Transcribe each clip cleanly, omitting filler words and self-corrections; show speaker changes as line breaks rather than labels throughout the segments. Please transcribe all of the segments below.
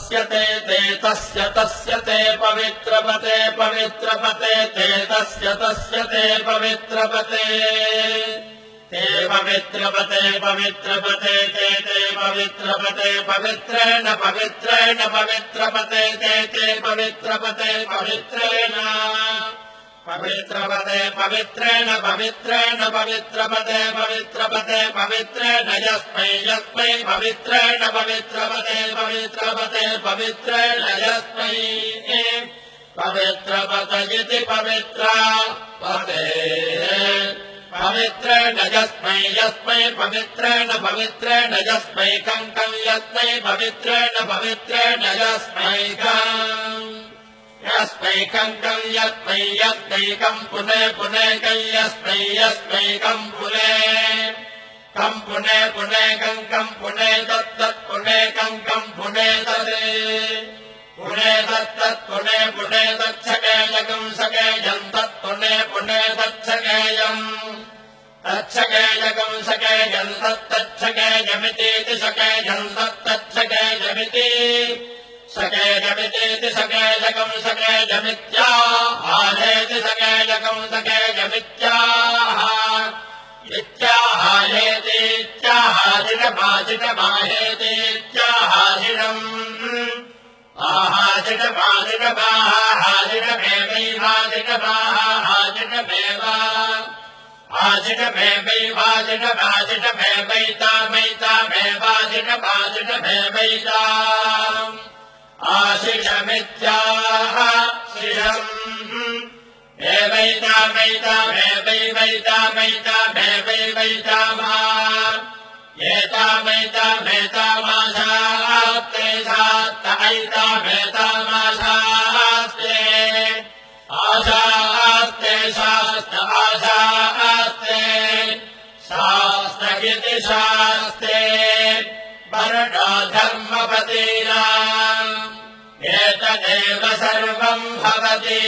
तस्य ते तस्य ते पवित्रपते पवित्रपते ते तस्य ते पवित्रपते ते पवित्रपते पवित्रपते ते पवित्रपते पवित्रेण पवित्रेण पवित्रपते ते पवित्रपते पवित्रेण पवित्रपते पवित्रेण पवित्रेण पवित्रपते पवित्रपते पवित्रेण यस्मै यस्मै पवित्रेण पवित्रपते पवित्रपते पवित्रेण यस्मै पवित्रपते इति पवित्रपते पवित्रेण यस्मै यस्मै पवित्रेण पवित्रेण यस्मै कं यस्मै पवित्रेण पवित्रेण यस्मैकम् यस्मैकं यस्मैकं पुने पुने यस्मै यस्मैकं पुने कं पुने तत्तत् पुने कं पुने तदे पुने तत्तत् पुने पुने तच्छकेयकं सकेयं तत्पुने पुने तच्छकेयम् तच्छकेयकं सकेयं तत्तच्छकेयमिति सकेयं तत्तच्छकेयमिति सकेयमिति सकेयकं सकेयमित्याहारेति सकेयकं सकेयमित्याह इत्याहारेति इत्याहारिणमाजिणमाहेति इत्याहारिणम् आहाजिणमाजिणमाहाजिणमेवैवाजिणमाहाजिणमेव आजिणमेवैवाजिणमाजिणमेवैतामैतामेवाजिणमाजिणमेवैता आशिषमित्याह शिषम् एवैतामैतामेवैवैतामैतामेवैवैतामा एतामैतामेतामाशास्ते शास्त ऐतामेतामाशास्ते आशास्ते शास्त आशास्ते शास्त्रगिति शास्ते वर्णो धर्मपतीनाम् एतदेव सर्वम् भवति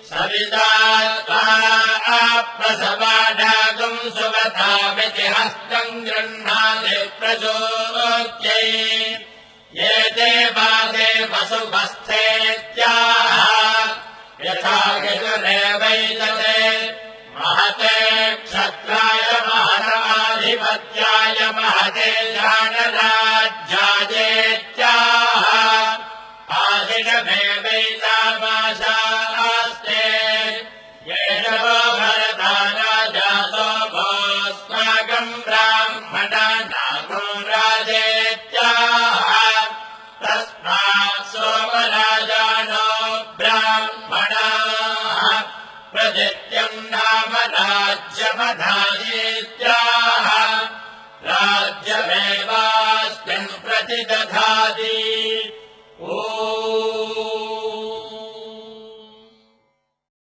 सविता प्रसवाडागुम् सुवधामिति हस्तम् गृह्णाति प्रचोद्यै एते वादे वसुभस्थेत्याह यथा गिरिरेवैतते महते क्षत्राय महताधिपत्याय महते जानराज्यायेत्याह आशिषमेवैतामाशास्ते येन वो भरता राजासो भोस्माकम् ब्राह्मणा नागो राजेत्याह तस्मात् सोमराजानो ब्राह्मणाः प्रदित्यम् नाम राज्यमधायेत्याह राज्यमेवास्मिन् प्रतिदधाति।